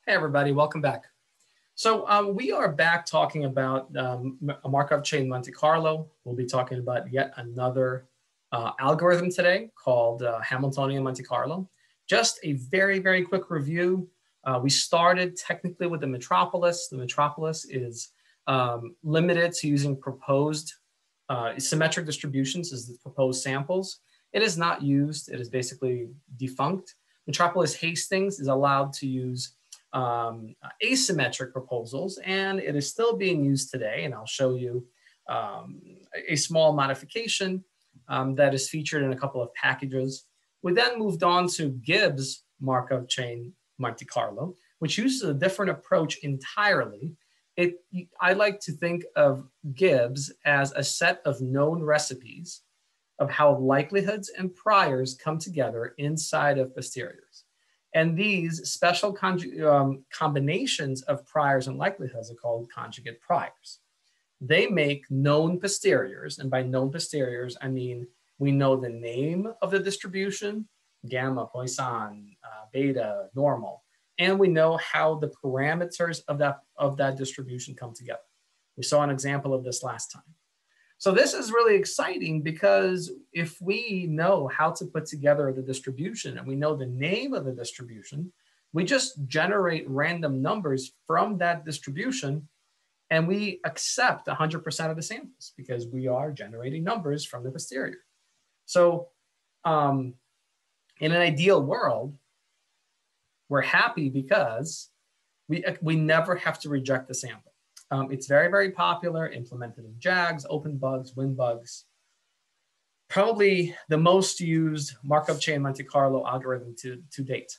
Hey everybody, welcome back. So we are back talking about a Markov chain Monte Carlo. We'll be talking about yet another algorithm today called Hamiltonian Monte Carlo. Just a very, very quick review. We started technically with the metropolis. The metropolis is limited to using proposed symmetric distributions as the proposed samples. It is not used. It is basically defunct. Metropolis Hastings is allowed to use asymmetric proposals, and it is still being used today. And I'll show you a small modification that is featured in a couple of packages. We then moved on to Gibbs Markov chain Monte Carlo, which uses a different approach entirely. I like to think of Gibbs as a set of known recipes of how likelihoods and priors come together inside of posteriors. And these special combinations of priors and likelihoods are called conjugate priors. They make known posteriors, and by known posteriors, I mean we know the name of the distribution, gamma, Poisson, beta, normal, and we know how the parameters of that distribution come together. We saw an example of this last time. So this is really exciting because if we know how to put together the distribution and we know the name of the distribution, we just generate random numbers from that distribution and we accept 100% of the samples because we are generating numbers from the posterior. So in an ideal world, we're happy because we never have to reject the sample. It's very, very popular, implemented in JAGs, OpenBugs, WinBugs. Probably the most used Markov chain Monte Carlo algorithm to date.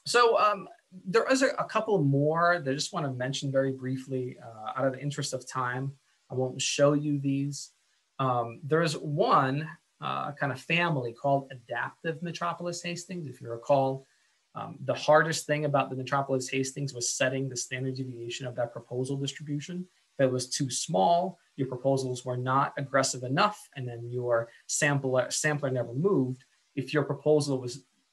So there is a couple more that I just want to mention very briefly out of the interest of time. I won't show you these. There is one kind of family called adaptive metropolis Hastings. If you recall, the hardest thing about the metropolis Hastings was setting the standard deviation of that proposal distribution. If it was too small, your proposals were not aggressive enough, and then your sampler never moved. If your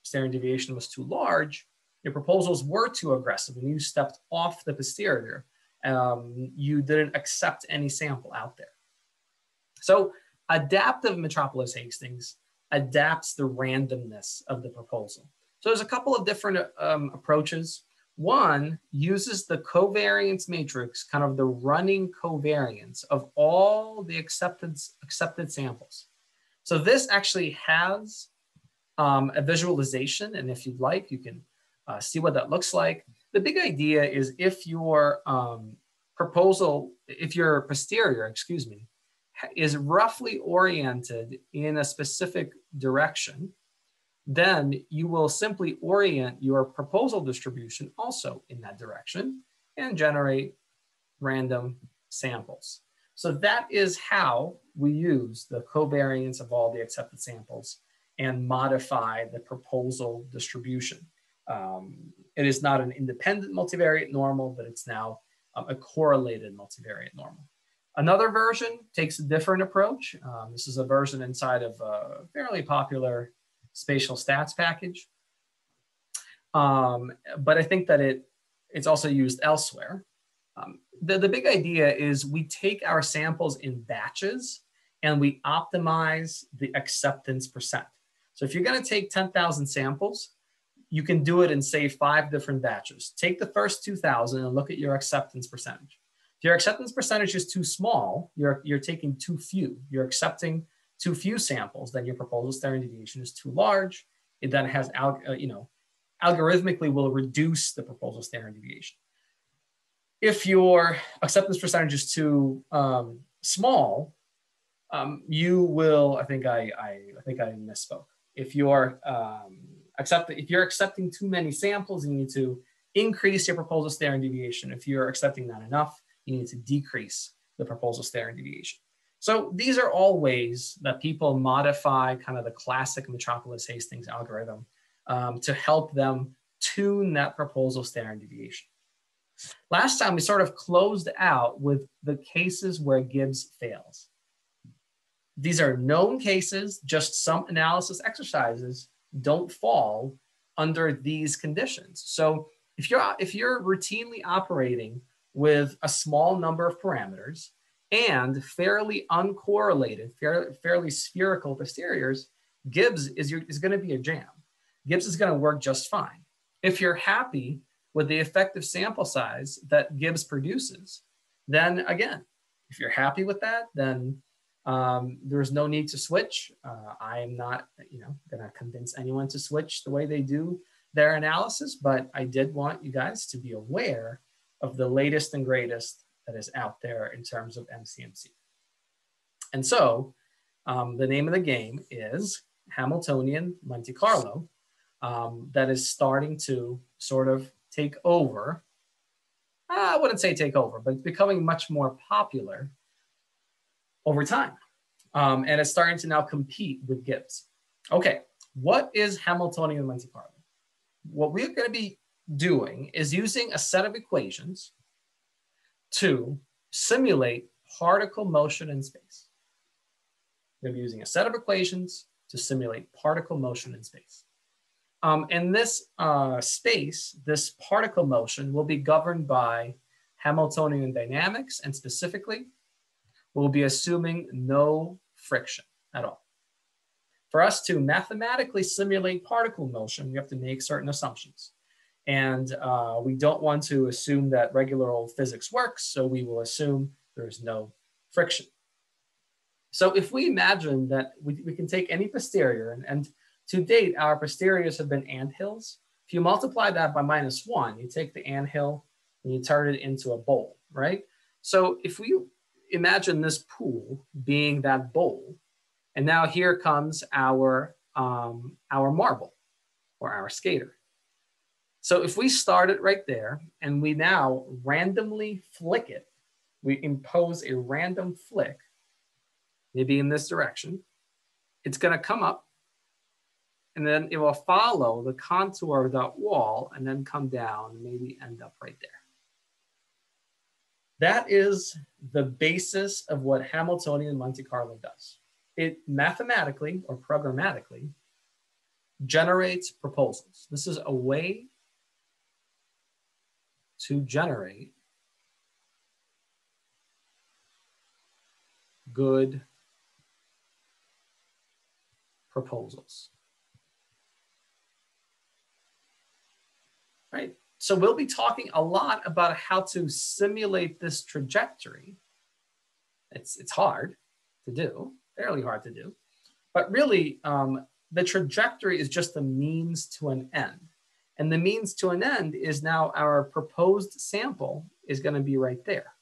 standard deviation was too large, your proposals were too aggressive and you stepped off the posterior. You didn't accept any sample out there. So adaptive metropolis Hastings adapts the randomness of the proposal. So there's a couple of different approaches. One uses the covariance matrix, kind of the running covariance of all the accepted samples. So this actually has a visualization, and if you'd like, you can see what that looks like. The big idea is if your posterior, is roughly oriented in a specific direction, then you will simply orient your proposal distribution also in that direction and generate random samples. So that is how we use the covariance of all the accepted samples and modify the proposal distribution. It is not an independent multivariate normal, but it's now a correlated multivariate normal. Another version takes a different approach. This is a version inside of a fairly popular spatial stats package. But I think that it's also used elsewhere. The big idea is we take our samples in batches and we optimize the acceptance percent. So if you're going to take 10,000 samples, you can do it in, say, 5 different batches. Take the first 2,000 and look at your acceptance percentage. If your acceptance percentage is too small, you're taking too few. You're accepting too few samples, then your proposal standard deviation is too large. It then has, algorithmically will reduce the proposal standard deviation. If your acceptance percentage is too small, you will, I think I misspoke. If you're accepting too many samples, you need to increase your proposal standard deviation. If you're accepting not enough, you need to decrease the proposal standard deviation. So these are all ways that people modify kind of the classic metropolis Hastings algorithm to help them tune that proposal standard deviation. Last time we sort of closed out with the cases where Gibbs fails. These are known cases, just some analysis exercises don't fall under these conditions. So If you're routinely operating with a small number of parameters and fairly uncorrelated, fairly spherical posteriors, Gibbs is going to be a jam. Gibbs is going to work just fine. If you're happy with the effective sample size that Gibbs produces, then again, if you're happy with that, then there's no need to switch. I'm not, going to convince anyone to switch the way they do their analysis, but I did want you guys to be aware of the latest and greatest that is out there in terms of MCMC. And so the name of the game is Hamiltonian Monte Carlo, that is starting to sort of take over. I wouldn't say take over, but it's becoming much more popular over time. And it's starting to now compete with Gibbs. Okay, what is Hamiltonian Monte Carlo? What we're going to be doing is using a set of equations to simulate particle motion in space. We're going to be using a set of equations to simulate particle motion in space. In this space, this particle motion will be governed by Hamiltonian dynamics, and specifically, we'll be assuming no friction at all. For us to mathematically simulate particle motion, we have to make certain assumptions. And we don't want to assume that regular old physics works, so we will assume there's no friction. So if we imagine that we can take any posterior, and to date, our posteriors have been anthills. If you multiply that by -1, you take the anthill and you turn it into a bowl, right? So if we imagine this pool being that bowl, and now here comes our marble or our skater. So if we start it right there and we now randomly flick it, we impose a random flick, maybe in this direction, it's going to come up and then it will follow the contour of that wall and then come down and maybe end up right there. That is the basis of what Hamiltonian Monte Carlo does. It mathematically or programmatically generates proposals. This is a way to generate good proposals. Right? So we'll be talking a lot about how to simulate this trajectory. It's hard to do, fairly hard to do, but really the trajectory is just the means to an end. And the means to an end is now our proposed sample is going to be right there.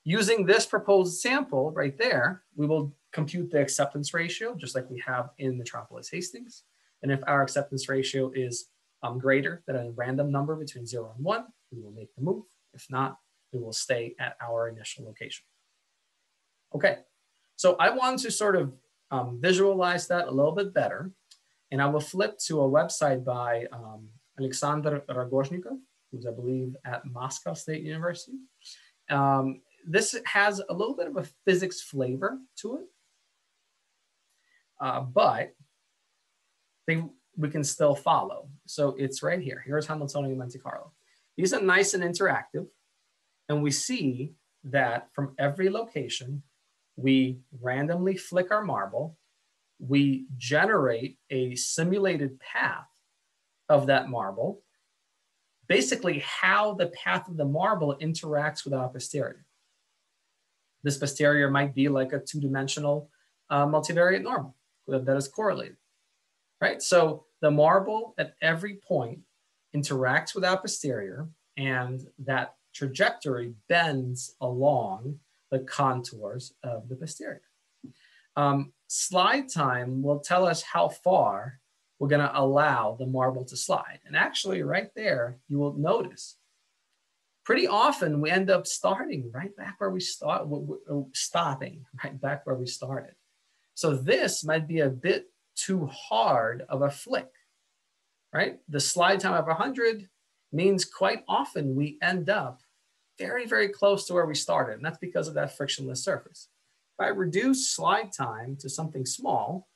Using this proposed sample right there, we will compute the acceptance ratio, just like we have in Metropolis Hastings. And if our acceptance ratio is greater than a random number between 0 and 1, we will make the move. If not, we will stay at our initial location. Okay, so I want to sort of visualize that a little bit better. And I will flip to a website by Alexander Rogozhnikov, who's, I believe, at Moscow State University. This has a little bit of a physics flavor to it, but we can still follow. So it's right here. Here's Hamiltonian Monte Carlo. These are nice and interactive. And we see that from every location, we randomly flick our marble. We generate a simulated path of that marble, basically how the path of the marble interacts with our posterior. This posterior might be like a two-dimensional multivariate normal that is correlated, right? So the marble at every point interacts with our posterior, and that trajectory bends along the contours of the posterior. Slide time will tell us how far we're going to allow the marble to slide. And actually right there, you will notice pretty often we end up starting right back where we stopping right back where we started. So this might be a bit too hard of a flick, right? The slide time of 100 means quite often we end up very, very close to where we started. And that's because of that frictionless surface. If I reduce slide time to something small,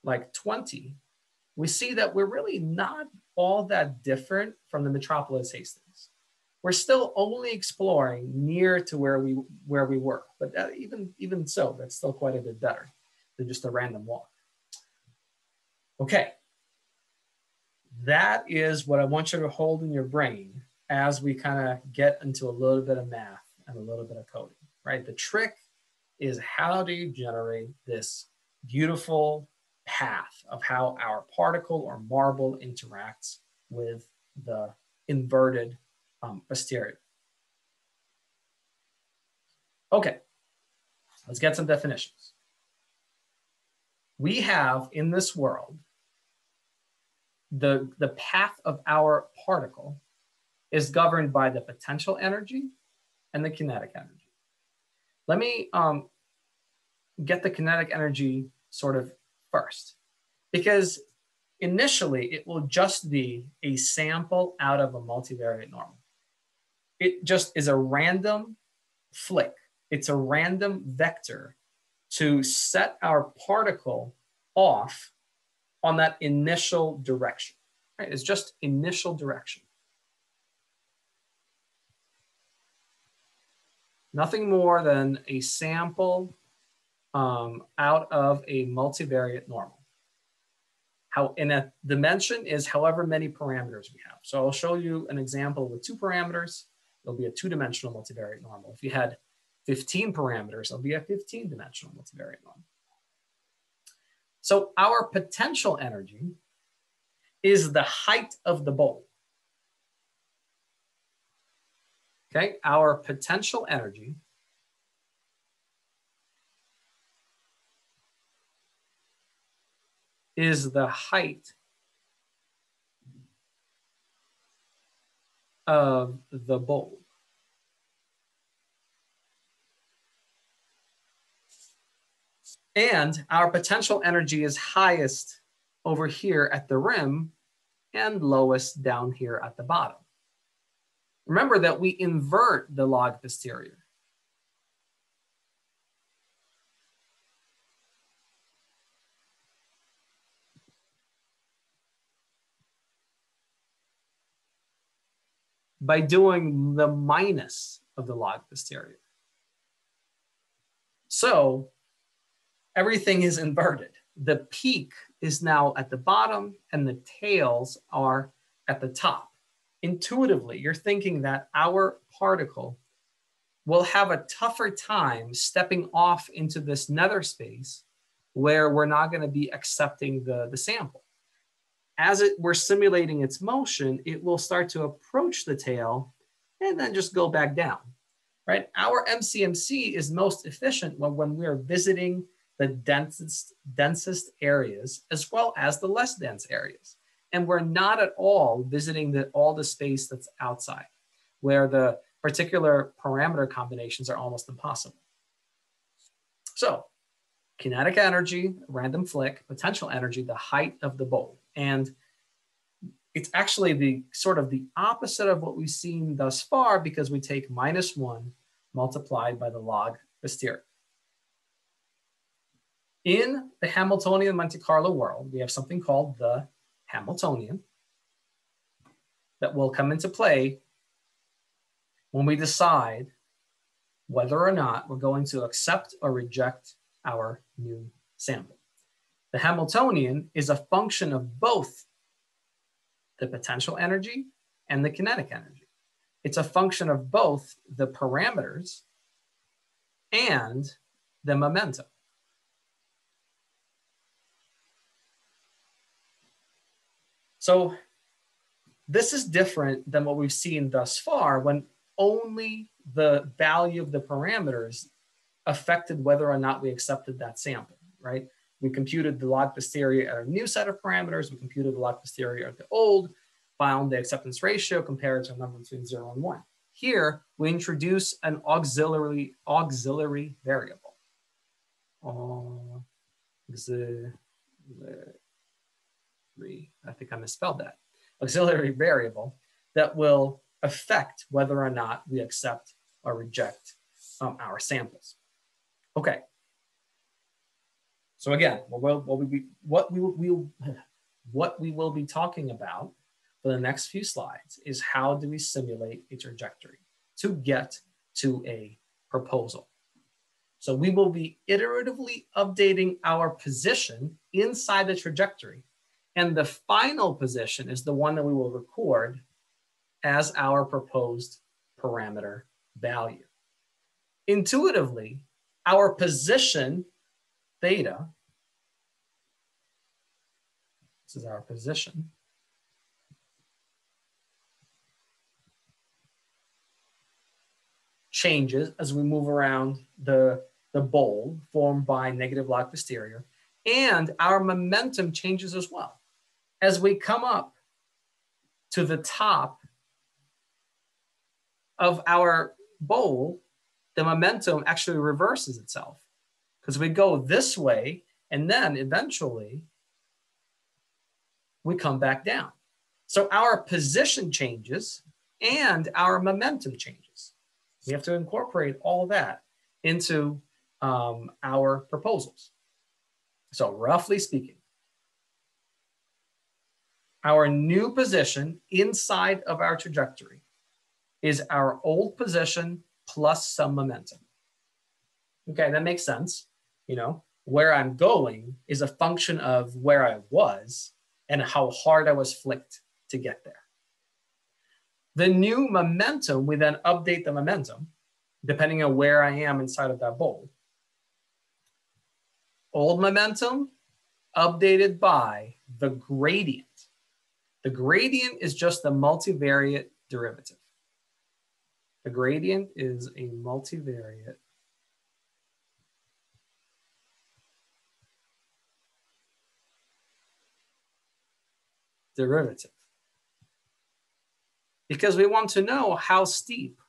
like 20, we see that we're really not all that different from the metropolis Hastings. We're still only exploring near to where we were, but even so, that's still quite a bit better than just a random walk. Okay, that is what I want you to hold in your brain as we kind of get into a little bit of math and a little bit of coding, right? The trick is, how do you generate this beautiful path of how our particle or marble interacts with the inverted posterior. Okay, let's get some definitions. We have in this world, the path of our particle is governed by the potential energy and the kinetic energy. Let me get the kinetic energy sort of first, because initially it will just be a sample out of a multivariate normal. It just is a random flick. It's a random vector to set our particle off on that initial direction, right? It's just initial direction. Nothing more than a sample out of a multivariate normal. How in a dimension is however many parameters we have. So I'll show you an example with 2 parameters. It'll be a 2-dimensional multivariate normal. If you had 15 parameters, it'll be a 15-dimensional multivariate normal. So our potential energy is the height of the bowl. Okay, our potential energy is the height of the bowl. And our potential energy is highest over here at the rim and lowest down here at the bottom. Remember that we invert the log posterior. By doing the minus of the log posterior. So everything is inverted. The peak is now at the bottom and the tails are at the top. Intuitively, you're thinking that our particle will have a tougher time stepping off into this nether space where we're not going to be accepting the sample. As we're simulating its motion, it will start to approach the tail and then just go back down, right? Our MCMC is most efficient when we're visiting the densest areas as well as the less dense areas. And we're not at all visiting all the space that's outside, where the particular parameter combinations are almost impossible. So kinetic energy, random flick, potential energy, the height of the bowl. And it's actually the sort of the opposite of what we've seen thus far, because we take -1 multiplied by the log posterior. In the Hamiltonian Monte Carlo world, we have something called the Hamiltonian that will come into play when we decide whether or not we're going to accept or reject our new sample. The Hamiltonian is a function of both the potential energy and the kinetic energy. It's a function of both the parameters and the momentum. So this is different than what we've seen thus far, when only the value of the parameters affected whether or not we accepted that sample, right? We computed the log posterior at a new set of parameters. We computed the log posterior at the old, found the acceptance ratio, compared to a number between 0 and 1. Here, we introduce an auxiliary variable. I think I misspelled that. Auxiliary variable that will affect whether or not we accept or reject our samples. Okay. So again, what we will be talking about for the next few slides is how do we simulate a trajectory to get to a proposal. So we will be iteratively updating our position inside the trajectory. And the final position is the one that we will record as our proposed parameter value. Intuitively, our position theta, this is our position, changes as we move around the bowl formed by negative log posterior, and our momentum changes as well. As we come up to the top of our bowl, the momentum actually reverses itself because we go this way and then eventually we come back down. So our position changes and our momentum changes. We have to incorporate all that into our proposals. So roughly speaking, our new position inside of our trajectory is our old position plus some momentum. Okay, that makes sense. You know, where I'm going is a function of where I was and how hard I was flicked to get there. The new momentum, we then update the momentum depending on where I am inside of that bowl. Old momentum updated by the gradient. The gradient is just the multivariate derivative. The gradient is a multivariate derivative. Because we want to know how steep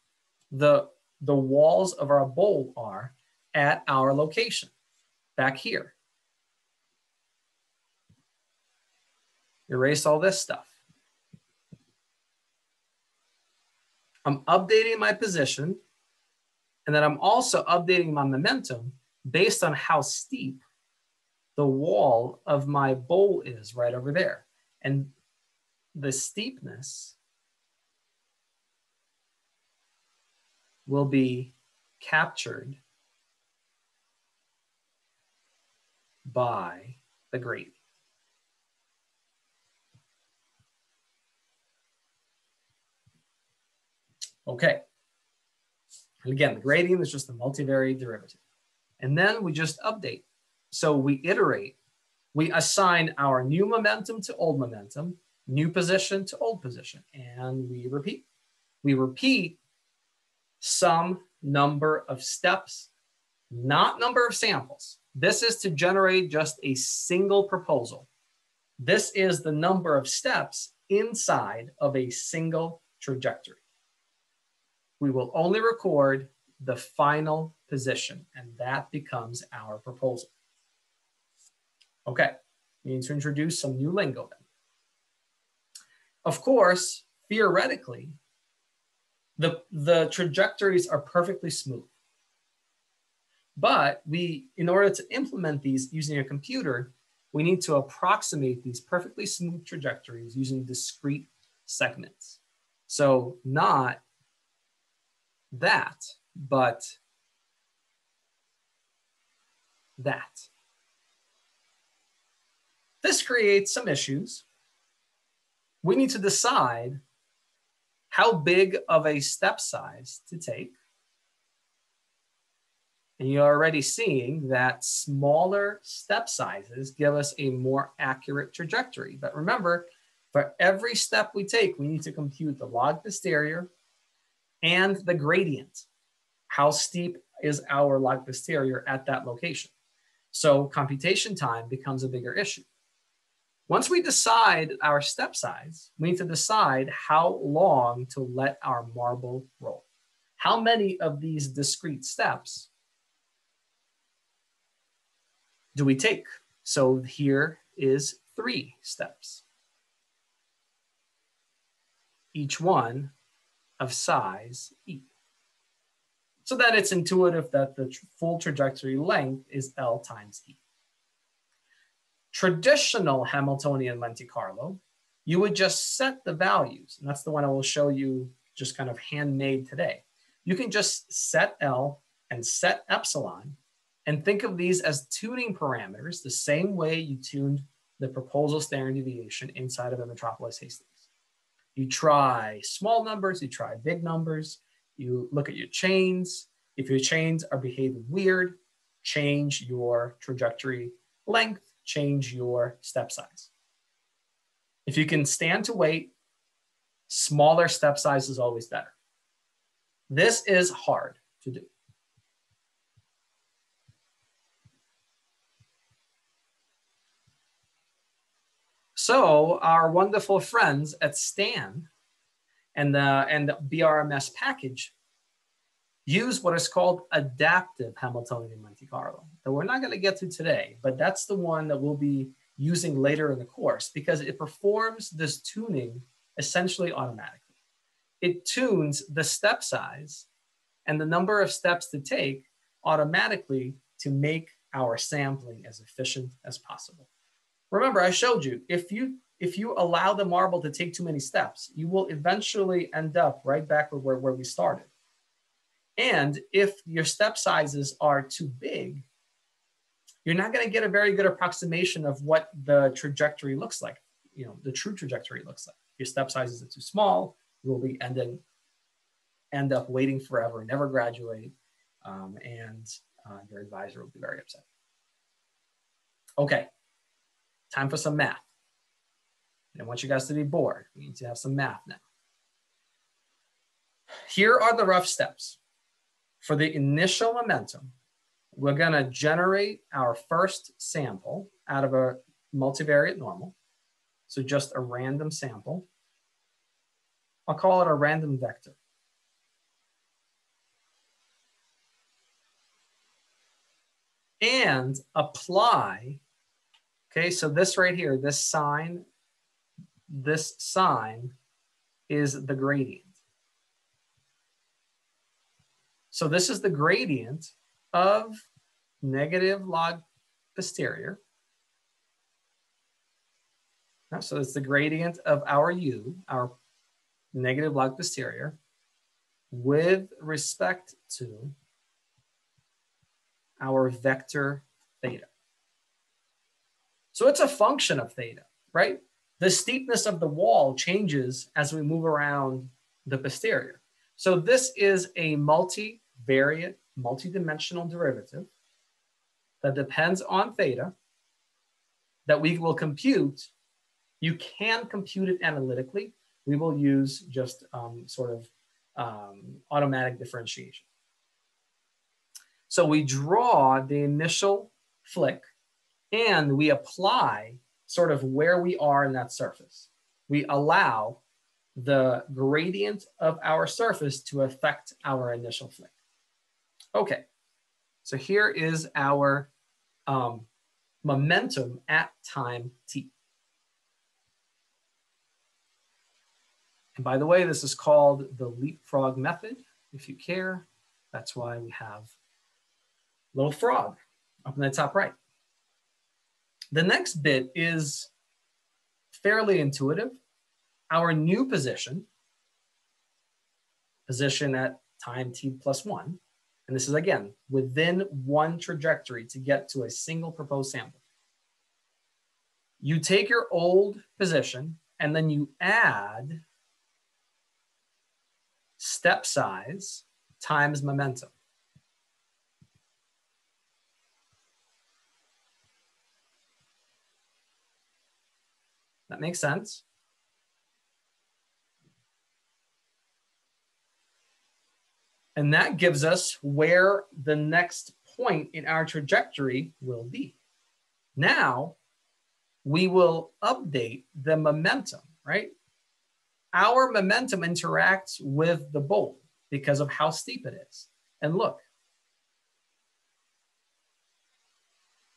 the walls of our bowl are at our location, back here. Erase all this stuff. I'm updating my position, and then I'm also updating my momentum based on how steep the wall of my bowl is right over there. And the steepness will be captured by the gradient. Okay. And again, the gradient is just the multivariate derivative. And then we just update. So we iterate. We assign our new momentum to old momentum, new position to old position, and we repeat. We repeat some number of steps, not number of samples. This is to generate just a single proposal. This is the number of steps inside of a single trajectory. We will only record the final position, and that becomes our proposal. Okay, we need to introduce some new lingo then. Of course, theoretically, the trajectories are perfectly smooth. But in order to implement these using a computer, we need to approximate these perfectly smooth trajectories using discrete segments. So not that, but that. This creates some issues. We need to decide how big of a step size to take. And you're already seeing that smaller step sizes give us a more accurate trajectory. But remember, for every step we take, we need to compute the log posterior and the gradient. How steep is our log posterior at that location? So computation time becomes a bigger issue. Once we decide our step size, we need to decide how long to let our marble roll. How many of these discrete steps do we take? So here is 3 steps, each one of size E. So that it's intuitive that the full trajectory length is L times E. Traditional Hamiltonian Monte Carlo you would just set the values. And that's the one I will show you just kind of handmade today. You can just set L and set epsilon and think of these as tuning parameters the same way you tuned the proposal standard deviation inside of a Metropolis Hastings. You try small numbers, you try big numbers, you look at your chains. If your chains are behaving weird, change your trajectory length, change your step size. If you can stand to wait, smaller step size is always better. This is hard to do. So our wonderful friends at Stan and the BRMS package use what is called adaptive Hamiltonian Monte Carlo that we're not going to get to today, but that's the one that we'll be using later in the course because it performs this tuning essentially automatically. It tunes the step size and the number of steps to take automatically to make our sampling as efficient as possible. Remember, I showed you, if you allow the marble to take too many steps, you will eventually end up right back where we started. And if your step sizes are too big, you're not going to get a very good approximation of what the trajectory looks like, the true trajectory looks like. If your step sizes are too small, you will be end up waiting forever, never graduate, and your advisor will be very upset. Okay. Time for some math. I want you guys to be bored. We need to have some math now. Here are the rough steps. For the initial momentum, we're going to generate our first sample out of a multivariate normal. So just a random sample. I'll call it a random vector. And apply. Okay, so this right here, this sign is the gradient. So this is the gradient of negative log posterior. So it's the gradient of our u, our negative log posterior, with respect to our vector theta. So it's a function of theta, right? The steepness of the wall changes as we move around the posterior. So this is a multivariate, multidimensional derivative that depends on theta that we will compute. You can compute it analytically. We will use just automatic differentiation. So we draw the initial flick and we apply sort of where we are in that surface. We allow the gradient of our surface to affect our initial flick. Okay, so here is our momentum at time t. And by the way, this is called the leapfrog method, if you care. That's why we have a little frog up in the top right. The next bit is fairly intuitive. Our new position at time t+1, and this is again within one trajectory to get to a single proposed sample. You take your old position and then you add step size times momentum. That makes sense. And that gives us where the next point in our trajectory will be. Now, we will update the momentum, right? Our momentum interacts with the bowl because of how steep it is. And look,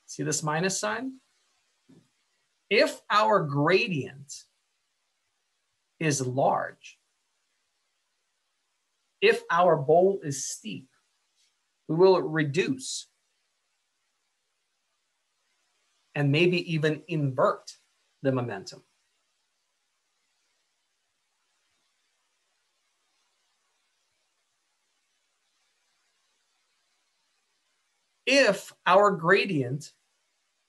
see this minus sign? If our gradient is large, if our bowl is steep, we will reduce and maybe even invert the momentum. If our gradient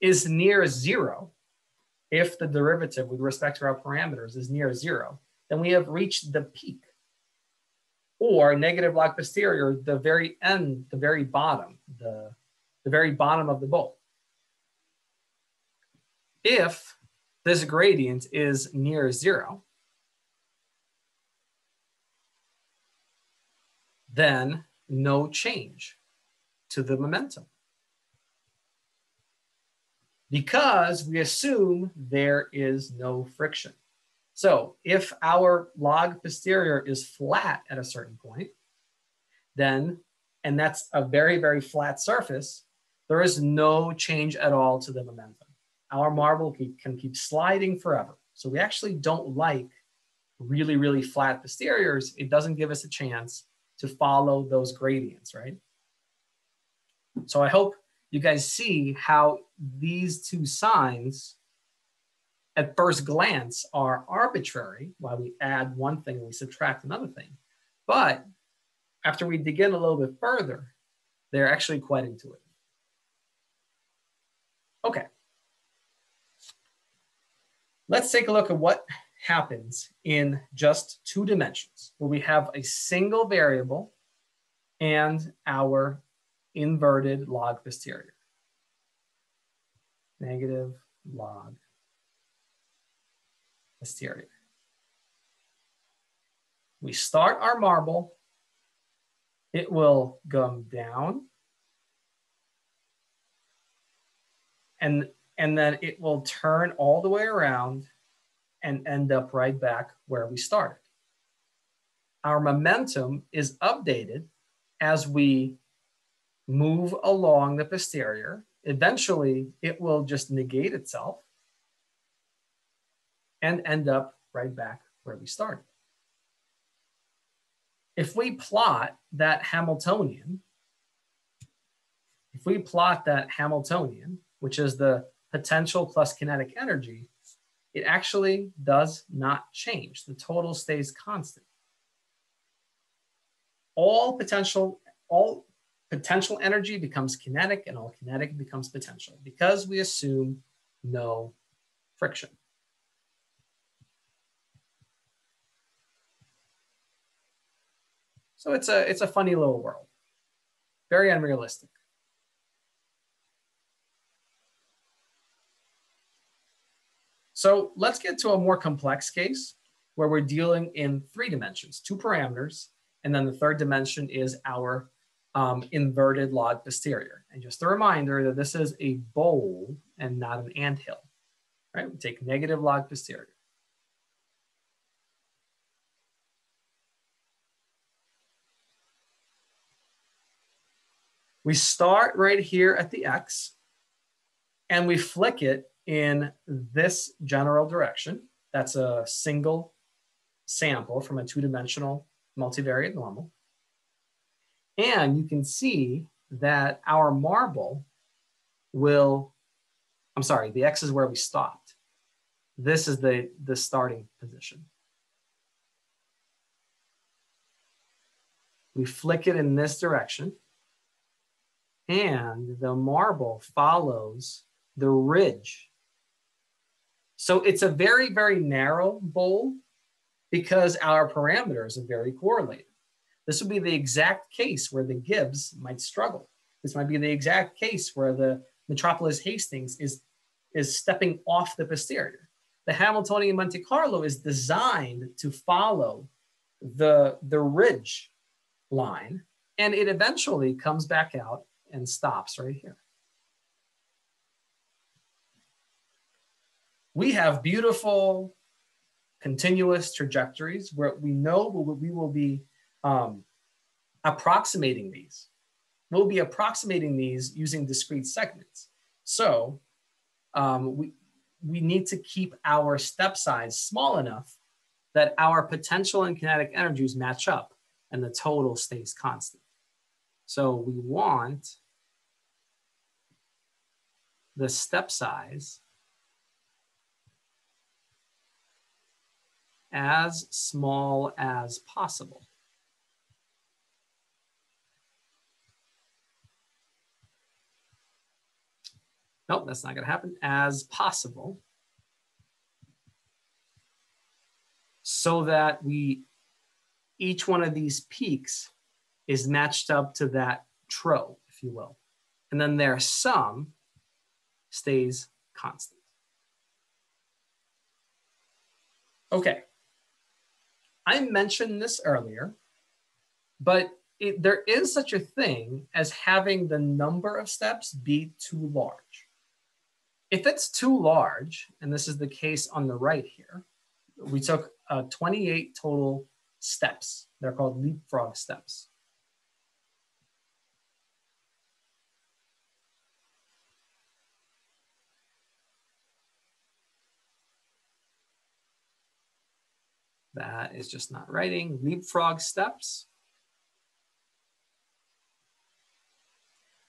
is near zero, if the derivative with respect to our parameters is near zero, then we have reached the peak, or negative log posterior, the very end, the very bottom, the very bottom of the bowl. If this gradient is near zero, then no change to the momentum, because we assume there is no friction. So if our log posterior is flat at a certain point, then, and that's a very, very flat surface, there is no change at all to the momentum. Our marble can keep sliding forever. So we actually don't like really, really flat posteriors. It doesn't give us a chance to follow those gradients, right? So I hope you guys see how these two signs at first glance are arbitrary, while we add one thing and we subtract another thing. But after we dig in a little bit further, they're actually quite intuitive. Okay. Let's take a look at what happens in just 2 dimensions, where we have a single variable and our inverted log posterior. Negative log posterior. We start our marble, it will come down, and then it will turn all the way around and end up right back where we started. Our momentum is updated as we move along the posterior. Eventually, it will just negate itself and end up right back where we started. If we plot that Hamiltonian, which is the potential plus kinetic energy, it actually does not change. The total stays constant. All potential energy becomes kinetic, and all kinetic becomes potential, because we assume no friction. So it's a funny little world, very unrealistic. So let's get to a more complex case where we're dealing in 3 dimensions, 2 parameters, and then the third dimension is our inverted log posterior. And just a reminder that this is a bowl and not an anthill, right? We take negative log posterior. We start right here at the X, and we flick it in this general direction. That's a single sample from a 2-dimensional multivariate normal. And you can see that our marble will, I'm sorry, the X is where we stopped. This is the starting position. We flick it in this direction, and the marble follows the ridge. So it's a very, very narrow bowl because our parameters are very correlated. This would be the exact case where the Gibbs might struggle. This might be the exact case where the Metropolis Hastings is stepping off the posterior. The Hamiltonian Monte Carlo is designed to follow the ridge line, and it eventually comes back out and stops right here. We have beautiful continuous trajectories where we know we will be approximating these. We'll be approximating these using discrete segments. So we need to keep our step size small enough that our potential and kinetic energies match up and the total stays constant. So we want the step size as small as possible. Nope, that's not going to happen. As possible, so that each one of these peaks is matched up to that trough, if you will. And then their sum stays constant. Okay. I mentioned this earlier, but there is such a thing as having the number of steps be too large. If it's too large, and this is the case on the right here, we took 28 total steps. They're called leapfrog steps. That is just not writing. Leapfrog steps.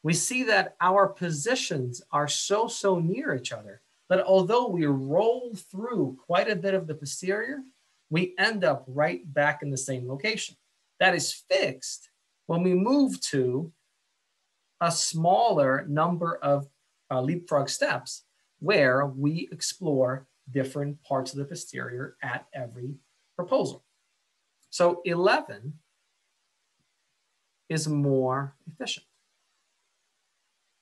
We see that our positions are so near each other that although we roll through quite a bit of the posterior, we end up right back in the same location. That is fixed when we move to a smaller number of leapfrog steps where we explore different parts of the posterior at every proposal. So 11 is more efficient.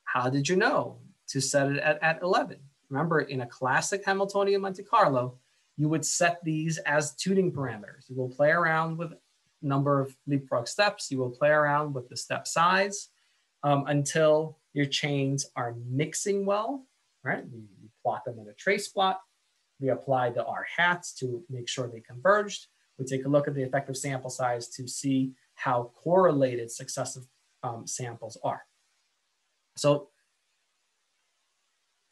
How did you know to set it at 11? Remember, in a classic Hamiltonian Monte Carlo, you would set these as tuning parameters. You will play around with number of leapfrog steps. You will play around with the step size until your chains are mixing well, right? You plot them in a trace plot. We apply the R hats to make sure they converged. We take a look at the effective sample size to see how correlated successive samples are. So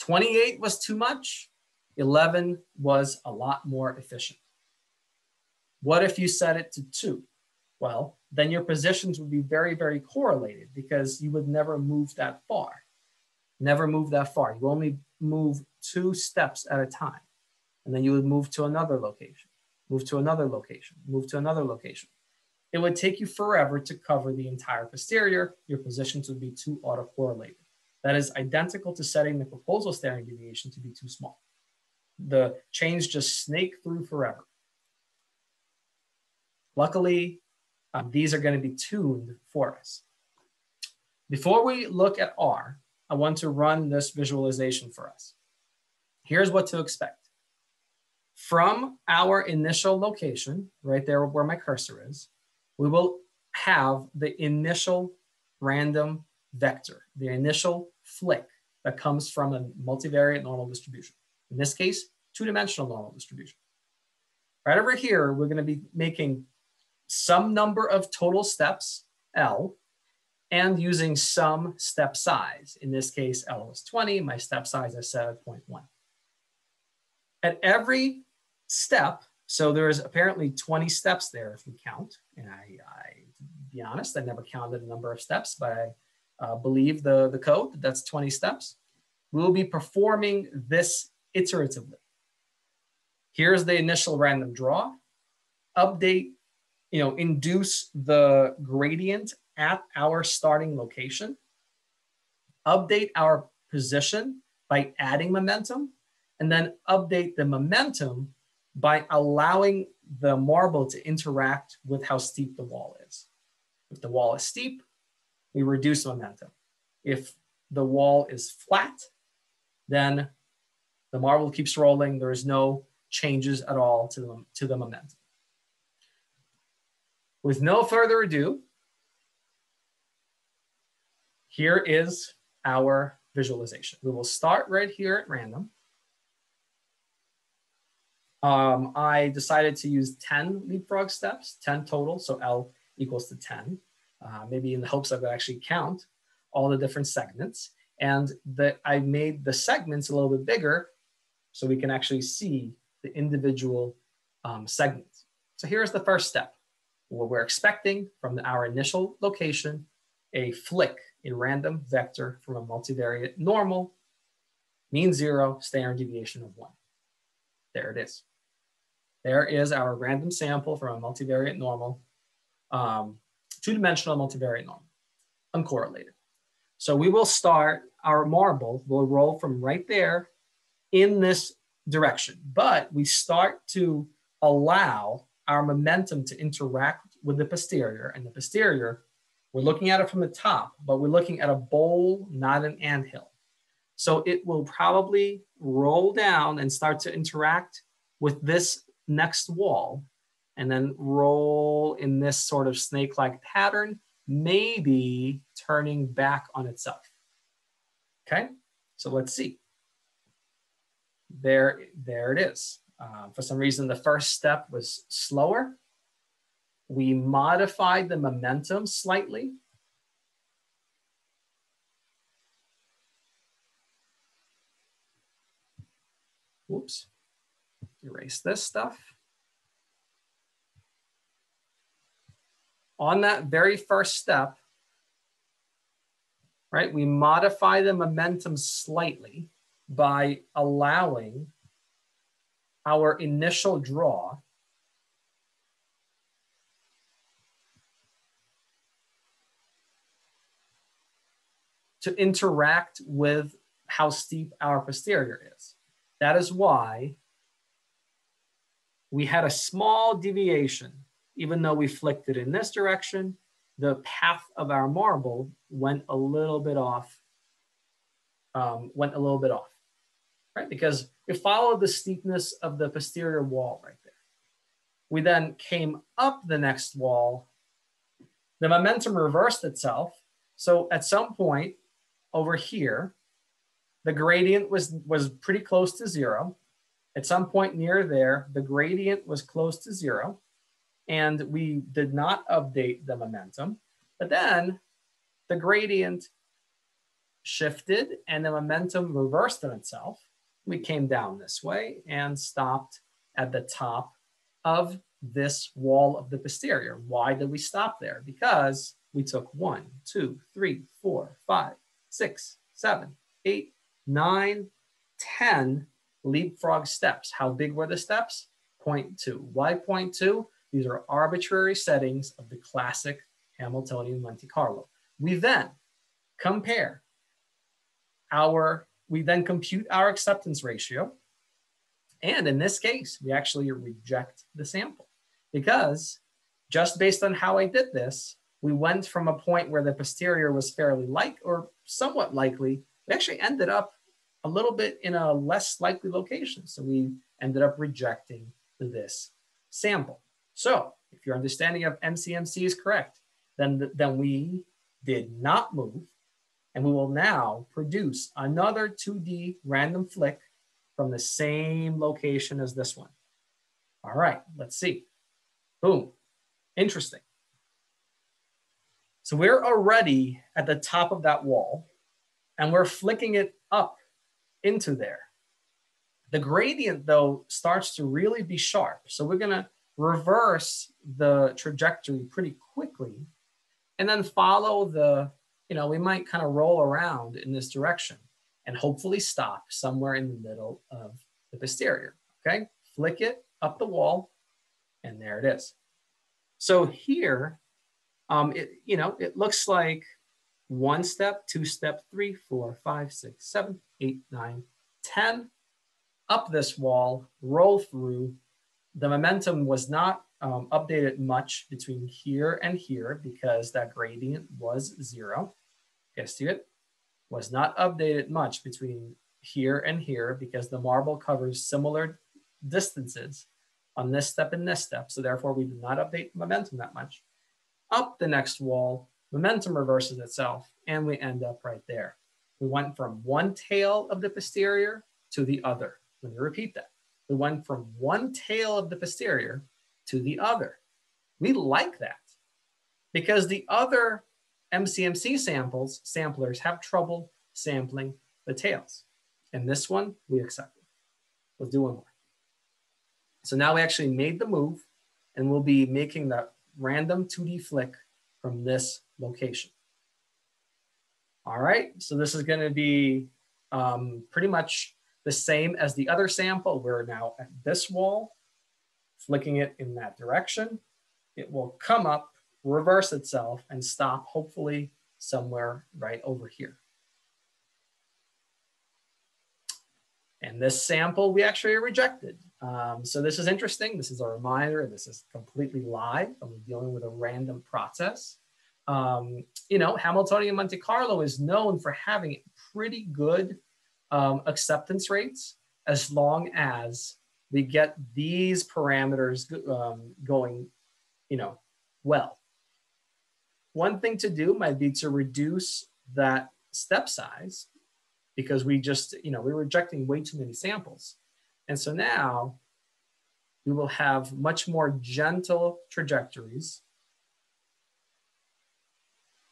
28 was too much. 11 was a lot more efficient. What if you set it to 2? Well, then your positions would be very correlated because you would never move that far. Never move that far. You only move 2 steps at a time. And then you would move to another location, move to another location, move to another location. It would take you forever to cover the entire posterior. Your positions would be too autocorrelated. That is identical to setting the proposal standard deviation to be too small. The chains just snake through forever. Luckily, these are going to be tuned for us. Before we look at R, I want to run this visualization for us. Here's what to expect. From our initial location, right there where my cursor is, we will have the initial random vector, the initial flick that comes from a multivariate normal distribution. In this case, 2-dimensional normal distribution. Right over here, we're going to be making some number of total steps, L, and using some step size. In this case, L was 20. My step size I set at 0.1. At every step, so there's apparently 20 steps there if we count. And to be honest, I never counted the number of steps, but I believe the code, that's 20 steps. We'll be performing this iteratively. Here's the initial random draw, update, induce the gradient at our starting location, update our position by adding momentum, and then update the momentum by allowing the marble to interact with how steep the wall is. If the wall is steep, we reduce momentum. If the wall is flat, then the marble keeps rolling. There is no changes at all to the momentum. With no further ado, here is our visualization. We will start right here at random. I decided to use 10 leapfrog steps, 10 total, so L equals to 10, maybe in the hopes I would actually count all the different segments. And I made the segments a little bit bigger so we can actually see the individual segments. So here's the first step. What we're expecting from our initial location, a flick, a random vector from a multivariate normal, mean 0, standard deviation of 1. There it is. There is our random sample from a multivariate normal, 2-dimensional multivariate normal, uncorrelated. So we will start, our marble will roll from right there in this direction, but we start to allow our momentum to interact with the posterior, and the posterior, we're looking at it from the top, but we're looking at a bowl, not an anthill. So it will probably roll down and start to interact with this next wall and then roll in this sort of snake-like pattern, maybe turning back on itself. Okay, so let's see. There it is. For some reason, the first step was slower. We modified the momentum slightly. Oops, erase this stuff. On that very first step, right, we modify the momentum slightly by allowing our initial draw to interact with how steep our posterior is. That is why we had a small deviation. Even though we flicked it in this direction, the path of our marble went a little bit off, right? Because it followed the steepness of the posterior wall right there. We then came up the next wall. The momentum reversed itself. So at some point over here, the gradient was pretty close to zero. At some point near there, the gradient was close to zero, and we did not update the momentum. But then the gradient shifted and the momentum reversed on itself. We came down this way and stopped at the top of this wall of the posterior. Why did we stop there? Because we took 1, 2, 3, 4, 5, 6, 7, 8, 9, 10 leapfrog steps. How big were the steps? 0.2. Why 0.2? These are arbitrary settings of the classic Hamiltonian Monte Carlo. We then compare we then compute our acceptance ratio. And in this case, we actually reject the sample because just based on how I did this, we went from a point where the posterior was fairly light or somewhat likely. We actually ended up a little bit in a less likely location. So we ended up rejecting this sample. So if your understanding of MCMC is correct, then we did not move, and we will now produce another 2D random flick from the same location as this one. All right, let's see. Boom, interesting. So we're already at the top of that wall, and we're flicking it up into there. The gradient, though, starts to really be sharp. So we're gonna reverse the trajectory pretty quickly and then follow the, we might kind of roll around in this direction and hopefully stop somewhere in the middle of the posterior, okay? Flick it up the wall, and there it is. So here, it looks like 1 step, 2 step, 3, 4, 5, 6, 7, 8, 9, 10, up this wall, roll through. The momentum was not updated much between here and here because that gradient was 0. Guess it was not updated much between here and here because the marble covers similar distances on this step and this step. So therefore we did not update momentum that much. Up the next wall, momentum reverses itself and we end up right there. We went from one tail of the posterior to the other. Let me repeat that. We went from one tail of the posterior to the other. We like that because the other MCMC samplers have trouble sampling the tails. And this one we accepted. Let's do one more. So now we actually made the move and we'll be making the random 2D flick from this location. All right, so this is gonna be pretty much the same as the other sample. We're now at this wall, flicking it in that direction. It will come up, reverse itself, and stop hopefully somewhere right over here. And this sample we actually rejected. So this is interesting. This is a reminder. This is completely live. And we're dealing with a random process. You know, Hamiltonian Monte Carlo is known for having pretty good acceptance rates as long as we get these parameters going, you know, well. One thing to do might be to reduce that step size, because we just, you know, we're rejecting way too many samples. And so now we will have much more gentle trajectories,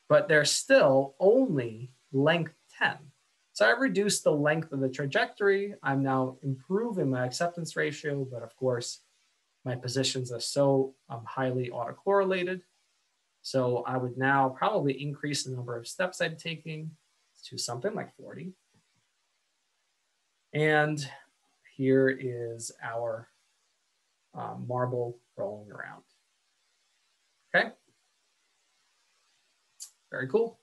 but they're still only length 10. So I reduced the length of the trajectory. I'm now improving my acceptance ratio, but of course, my positions are so highly autocorrelated. So I would now probably increase the number of steps I'm taking to something like 40. And here is our marble rolling around. Okay, very cool.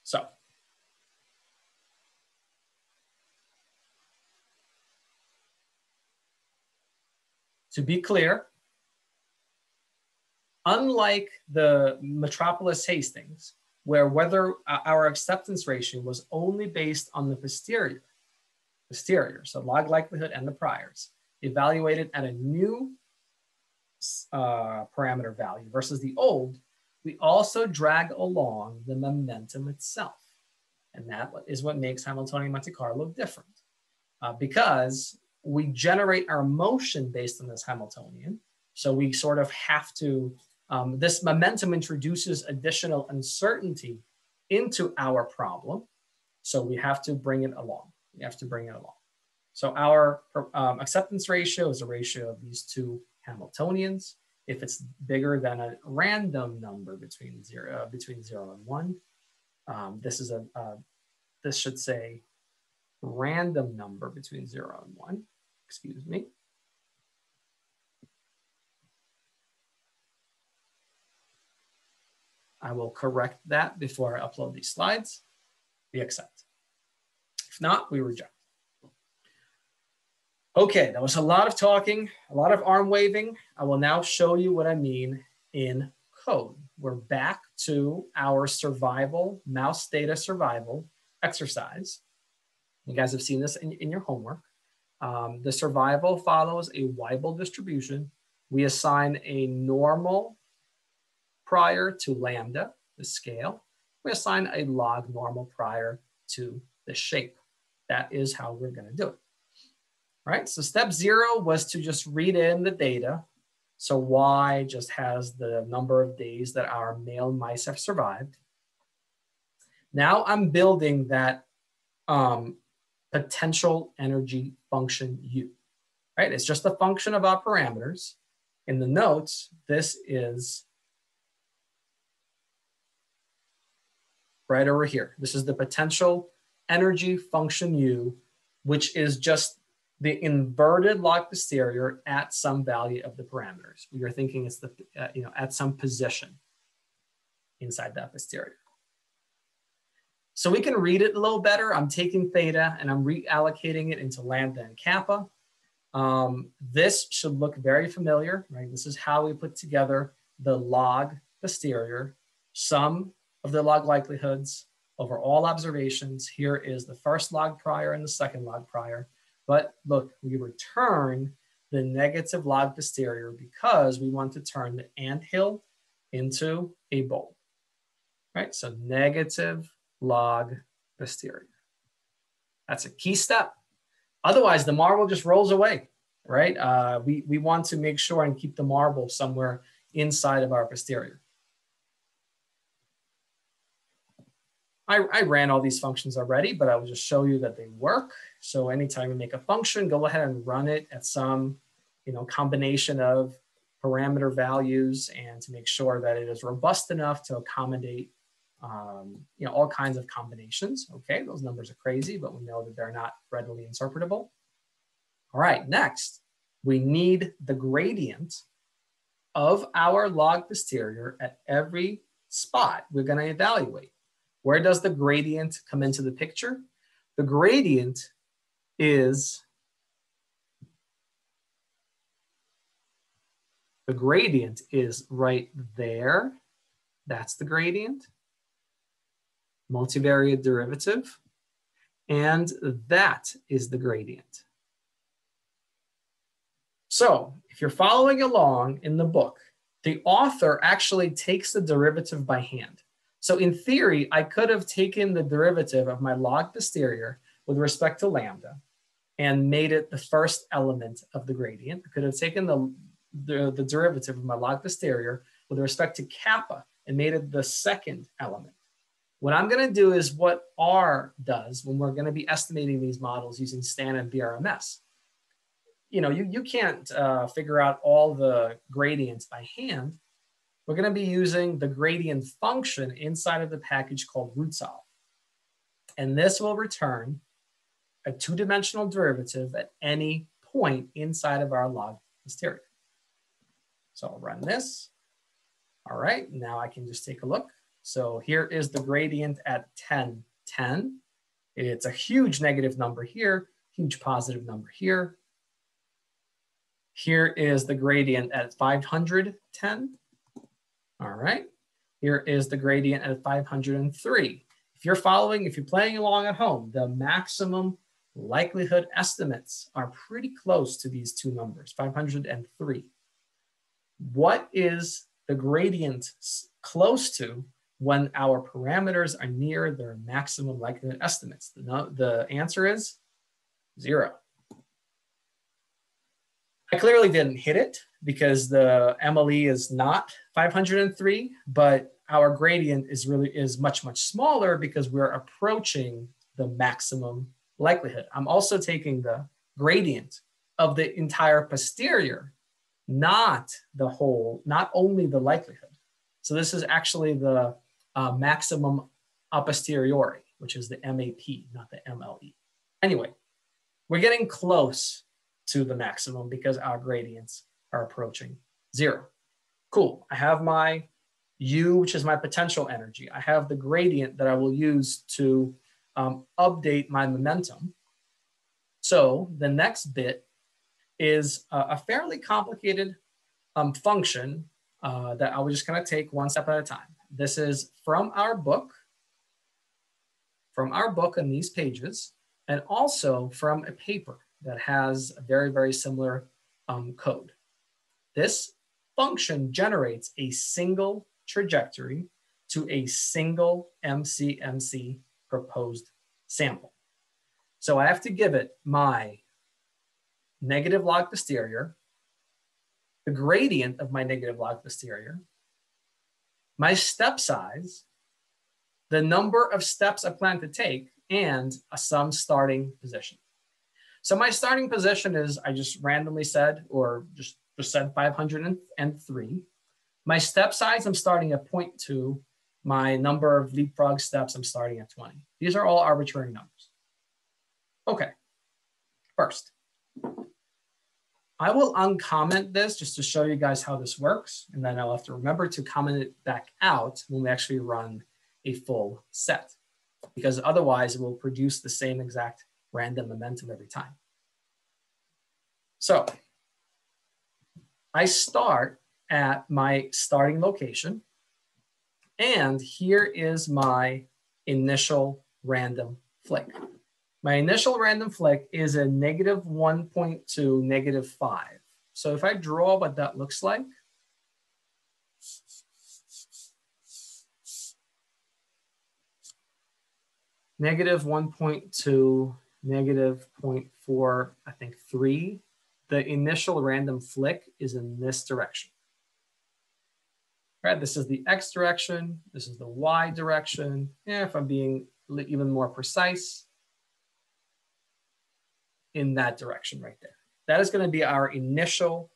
So to be clear, unlike the Metropolis Hastings, where our acceptance ratio was only based on the posterior, so log likelihood and the priors, evaluated at a new parameter value versus the old, we also drag along the momentum itself. And that is what makes Hamiltonian Monte Carlo different, because we generate our motion based on this Hamiltonian. So we sort of have to, this momentum introduces additional uncertainty into our problem. So we have to bring it along. So our acceptance ratio is a ratio of these two Hamiltonians. If it's bigger than a random number between 0 and 1, this should say random number between 0 and 1, excuse me. I will correct that before I upload these slides. We accept. If not, we reject. Okay, that was a lot of talking, a lot of arm waving. I will now show you what I mean in code. We're back to our survival, mouse data survival exercise. You guys have seen this in your homework. The survival follows a Weibull distribution. We assign a normal prior to lambda, the scale. We assign a log normal prior to the shape. That is how we're going to do it. Right, so step 0 was to just read in the data. So Y just has the number of days that our male mice have survived. Now I'm building that potential energy function U, right? It's just a function of our parameters. In the notes, this is right over here. This is the potential energy function U, which is just the inverted log posterior at some value of the parameters. We are thinking it's the, at some position inside that posterior. So we can read it a little better. I'm taking theta and I'm reallocating it into lambda and kappa. This should look very familiar, right? This is how we put together the log posterior, sum of the log likelihoods over all observations. Here is the first log prior and the second log prior. But look, we return the negative log posterior because we want to turn the anthill into a bowl, right? So negative log posterior. That's a key step. Otherwise, the marble just rolls away, right? We want to make sure and keep the marble somewhere inside of our posterior. I ran all these functions already, but I will just show you that they work. So anytime you make a function, go ahead and run it at some, combination of parameter values and to make sure that it is robust enough to accommodate, all kinds of combinations. Okay, those numbers are crazy, but we know that they're not readily interpretable. All right, next, we need the gradient of our log posterior at every spot we're going to evaluate. Where does the gradient come into the picture? The gradient is right there. That's the gradient. Multivariate derivative. And that is the gradient. So if you're following along in the book, the author actually takes the derivative by hand. So in theory, I could have taken the derivative of my log posterior with respect to lambda and made it the first element of the gradient. I could have taken the derivative of my log posterior with respect to kappa and made it the second element. What I'm going to do is what R does when we're going to be estimating these models using STAN and BRMS. You know, you can't figure out all the gradients by hand. We're going to be using the gradient function inside of the package called rootsolve. And this will return a two-dimensional derivative at any point inside of our log posterior. So I'll run this. All right, now I can just take a look. So here is the gradient at 10, 10. It's a huge negative number here, huge positive number here. Here is the gradient at 510. All right, here is the gradient at 503. If you're playing along at home, the maximum likelihood estimates are pretty close to these two numbers, 503. What is the gradient close to when our parameters are near their maximum likelihood estimates? The answer is 0. I clearly didn't hit it because the MLE is not 503, but our gradient is much, much smaller because we're approaching the maximum likelihood. I'm also taking the gradient of the entire posterior, not only the likelihood. So this is actually the maximum a posteriori, which is the MAP, not the MLE. Anyway, we're getting close to the maximum because our gradients are approaching 0. Cool, I have my U, which is my potential energy. I have the gradient that I will use to update my momentum. So the next bit is a fairly complicated function that I was just gonna take one step at a time. This is from our book in these pages, and also from a paper that has a very, very similar code. This function generates a single trajectory to a single MCMC proposed sample. So I have to give it my negative log posterior, the gradient of my negative log posterior, my step size, the number of steps I plan to take, and some starting position. So my starting position is, I just randomly said, or just said 503. My step size, I'm starting at 0.2. My number of leapfrog steps, I'm starting at 20. These are all arbitrary numbers. Okay, first, I will uncomment this just to show you guys how this works. And then I'll have to remember to comment it back out when we actually run a full set, because otherwise it will produce the same exact random momentum every time. So I start at my starting location, and here is my initial random flick. My initial random flick is a negative 1.2, -5. So if I draw what that looks like, negative 1.2, negative 0.4, I think 3. The initial random flick is in this direction. Right, this is the X direction. This is the Y direction. Yeah, if I'm being even more precise, in that direction right there. That is going to be our initial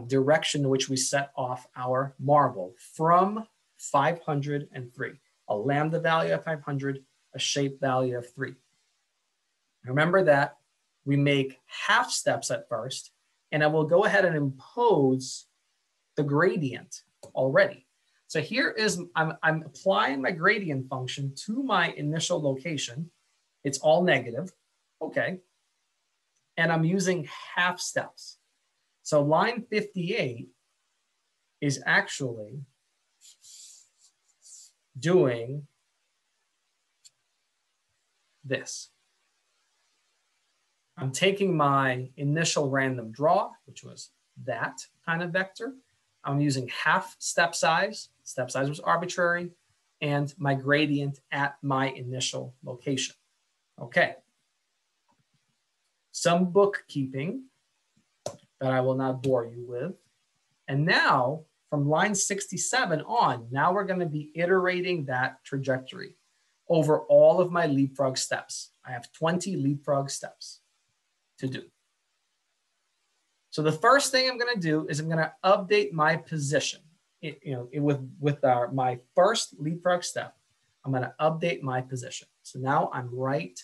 direction in which we set off our marble from 503. A lambda value of 500, a shape value of 3. Remember that we make half steps at first, and I will go ahead and impose the gradient already. So here is, I'm applying my gradient function to my initial location. It's all negative, okay. And I'm using half steps. So line 58 is actually doing this. I'm taking my initial random draw, which was that kind of vector. I'm using half step size. Step size was arbitrary, and my gradient at my initial location. Okay. Some bookkeeping that I will not bore you with. And now from line 67 on, now we're going to be iterating that trajectory over all of my leapfrog steps. I have 20 leapfrog steps to do. So the first thing I'm going to do is I'm going to update my position. With my first leapfrog step, I'm going to update my position. So now I'm right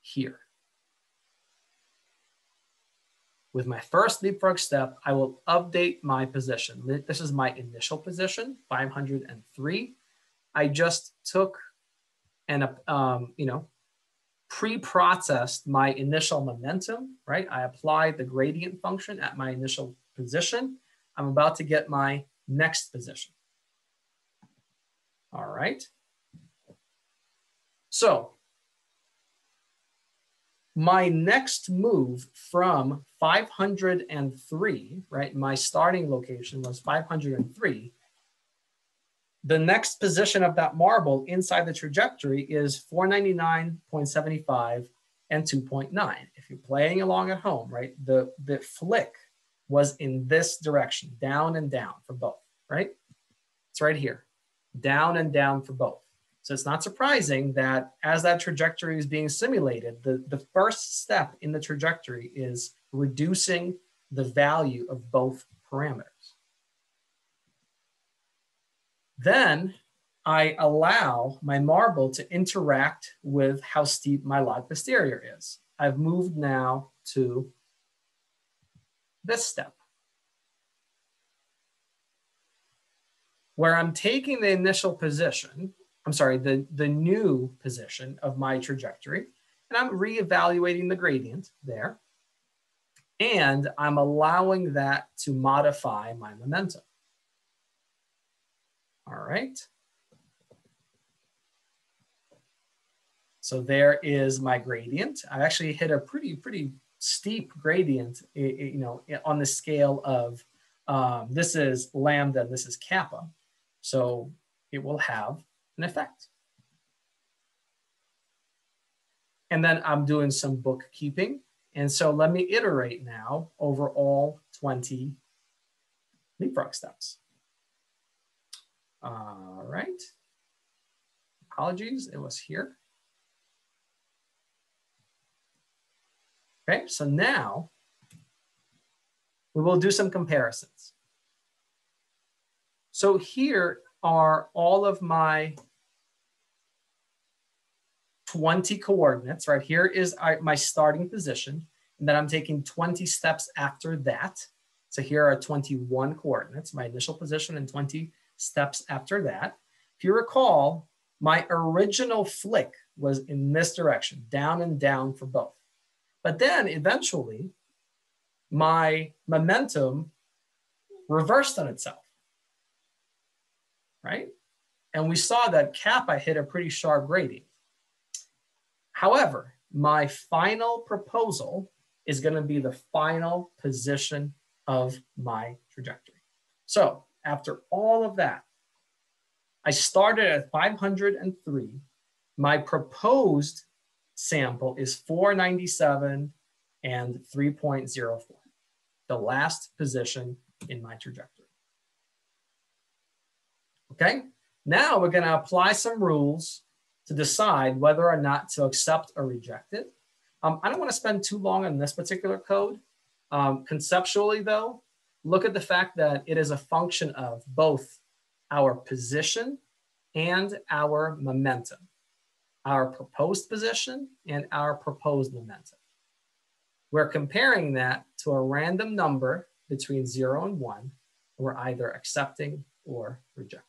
here. With my first leapfrog step, I will update my position. This is my initial position, 503. I just took and pre-processed my initial momentum, right? I applied the gradient function at my initial position. I'm about to get my next position. All right. So my next move from 503, right? My starting location was 503. The next position of that marble inside the trajectory is 499.75 and 2.9. If you're playing along at home, right? The flick was in this direction, down and down for both, right? It's right here, down and down for both. So it's not surprising that as that trajectory is being simulated, the first step in the trajectory is reducing the value of both parameters. Then I allow my marble to interact with how steep my log posterior is. I've moved now to this step, where I'm taking the initial position, the new position of my trajectory, and I'm reevaluating the gradient there. And I'm allowing that to modify my momentum. All right. So there is my gradient. I actually hit a pretty steep gradient, on the scale of, this is lambda, this is kappa. So it will have an effect. And then I'm doing some bookkeeping. And so let me iterate now over all 20 leapfrog steps. All right. Apologies, it was here. Okay, so now we will do some comparisons. So here are all of my 20 coordinates, right? Here is my starting position, and then I'm taking 20 steps after that. So here are 21 coordinates, my initial position, and 20 steps after that. If you recall, my original flick was in this direction, down and down for both. But then eventually, my momentum reversed on itself, right? And we saw that kappa hit a pretty sharp gradient. However, my final proposal is going to be the final position of my trajectory. So after all of that, I started at 503. My proposed sample is 497 and 3.04, the last position in my trajectory. Okay, now we're going to apply some rules to decide whether or not to accept or reject it. I don't want to spend too long on this particular code. Conceptually, though, look at the fact that it is a function of both our position and our momentum, our proposed position and our proposed momentum. We're comparing that to a random number between 0 and 1 we're either accepting or rejecting.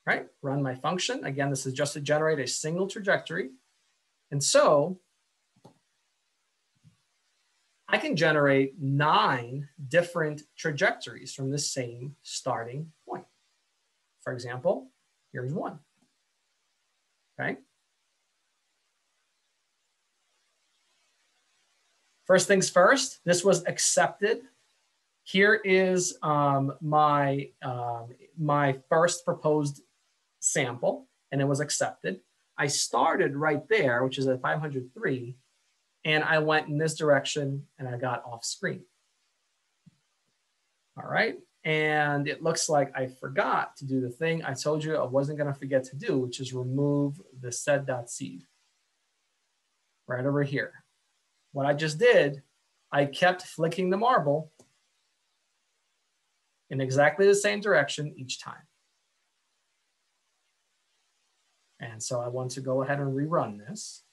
Right, run my function. Again, this is just to generate a single trajectory. And so I can generate 9 different trajectories from the same starting point. For example, here's one. Okay. First things first, this was accepted. Here is my first proposed sample, and it was accepted. I started right there, which is at 503, and I went in this direction and I got off screen. All right, and it looks like I forgot to do the thing I told you I wasn't gonna forget to do, which is remove the set.seed right over here. What I just did, I kept flicking the marble in exactly the same direction each time. And so I want to go ahead and rerun this.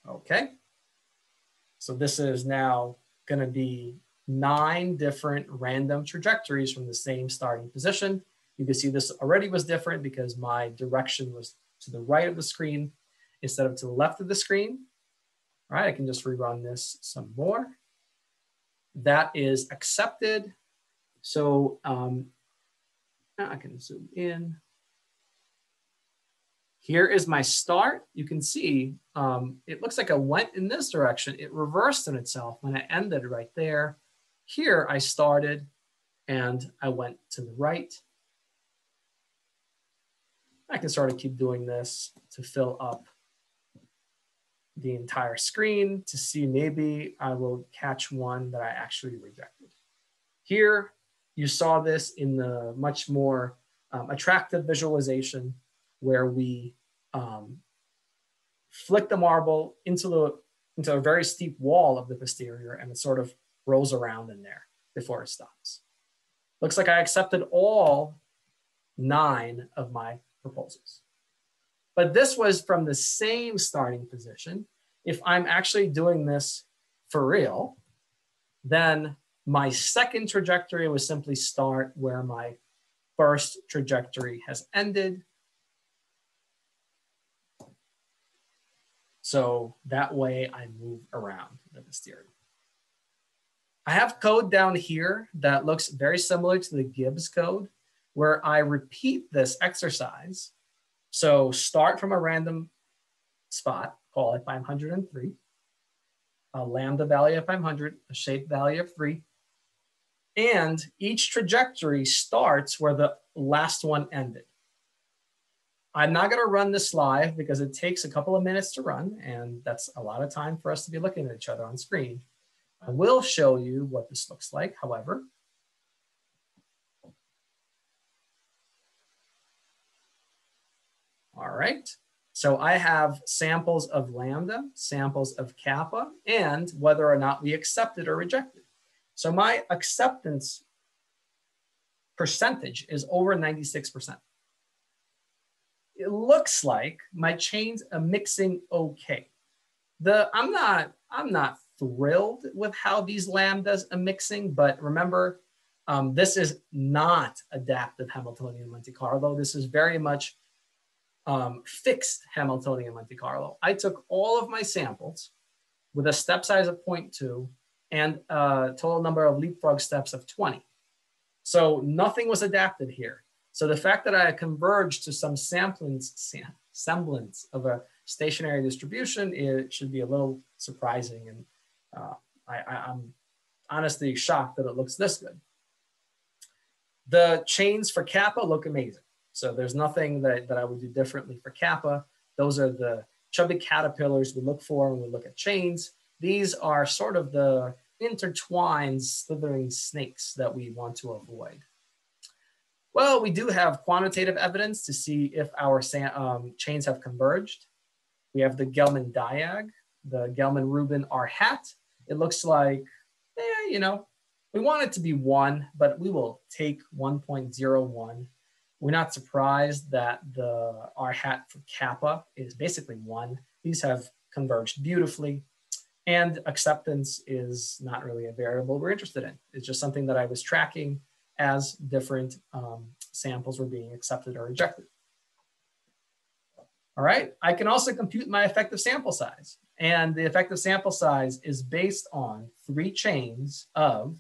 Okay. So this is now going to be 9 different random trajectories from the same starting position. You can see this already was different because my direction was to the right of the screen instead of to the left of the screen. All right, I can just rerun this some more. That is accepted. So I can zoom in. Here is my start. You can see it looks like I went in this direction. It reversed on itself when I ended right there. Here I started and I went to the right. I can sort of keep doing this to fill up the entire screen to see maybe I will catch one that I actually rejected. Here, you saw this in the much more attractive visualization where we flick the marble into a very steep wall of the posterior, and it sort of rolls around in there before it stops. Looks like I accepted all 9 of my proposals. But this was from the same starting position. If I'm actually doing this for real, then my second trajectory would simply start where my first trajectory has ended. So that way I move around the posterior. I have code down here that looks very similar to the Gibbs code, where I repeat this exercise. So start from a random spot, call it 503, a lambda value of 500, a shape value of 3, and each trajectory starts where the last one ended. I'm not going to run this live because it takes a couple of minutes to run, and that's a lot of time for us to be looking at each other on screen. I will show you what this looks like, however. All right, so I have samples of lambda, samples of kappa, and whether or not we accepted or rejected. So my acceptance percentage is over 96%. It looks like my chains are mixing okay. I'm not thrilled with how these lambdas are mixing, but remember, this is not adaptive Hamiltonian Monte Carlo. This is very much fixed Hamiltonian Monte Carlo. I took all of my samples with a step size of 0.2 and a total number of leapfrog steps of 20. So nothing was adapted here. So the fact that I converged to some semblance of a stationary distribution, it should be a little surprising. And I'm honestly shocked that it looks this good. The chains for kappa look amazing. So there's nothing that I would do differently for kappa. Those are the chubby caterpillars we look for when we look at chains. These are sort of the intertwined slithering snakes that we want to avoid. Well, we do have quantitative evidence to see if our chains have converged. We have the Gelman diag, the Gelman-Rubin R hat. It looks like, you know, we want it to be 1, but we will take 1.01. We're not surprised that the R hat for kappa is basically 1. These have converged beautifully. And acceptance is not really a variable we're interested in. It's just something that I was tracking as different samples were being accepted or rejected. All right, I can also compute my effective sample size. And the effective sample size is based on 3 chains of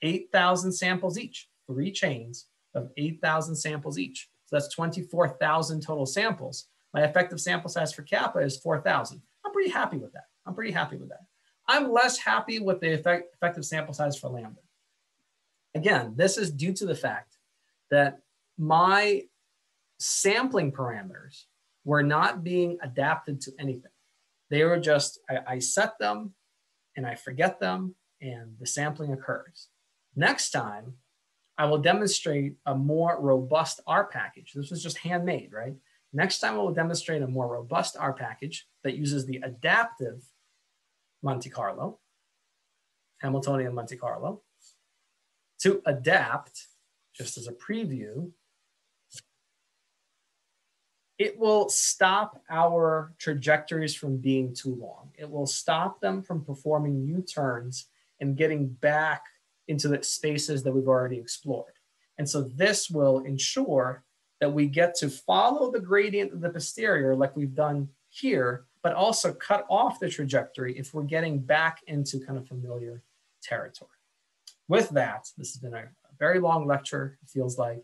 8,000 samples each. 3 chains of 8,000 samples each. So that's 24,000 total samples. My effective sample size for kappa is 4,000. I'm pretty happy with that. I'm less happy with the effective sample size for lambda. Again, this is due to the fact that my sampling parameters were not being adapted to anything. They were just, I set them and I forget them and the sampling occurs. Next time, I will demonstrate a more robust R package. This was just handmade, right? Next time I will demonstrate a more robust R package that uses the adaptive Monte Carlo, Hamiltonian Monte Carlo, to adapt, just as a preview, it will stop our trajectories from being too long. It will stop them from performing U-turns and getting back into the spaces that we've already explored. And so this will ensure that we get to follow the gradient of the posterior like we've done here, but also cut off the trajectory if we're getting back into kind of familiar territory. With that, this has been a very long lecture, it feels like.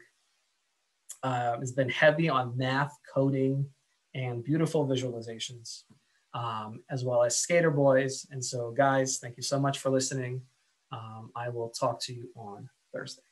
It's been heavy on math, coding, and beautiful visualizations, as well as Skater Boys. And so guys, thank you so much for listening. I will talk to you on Thursday.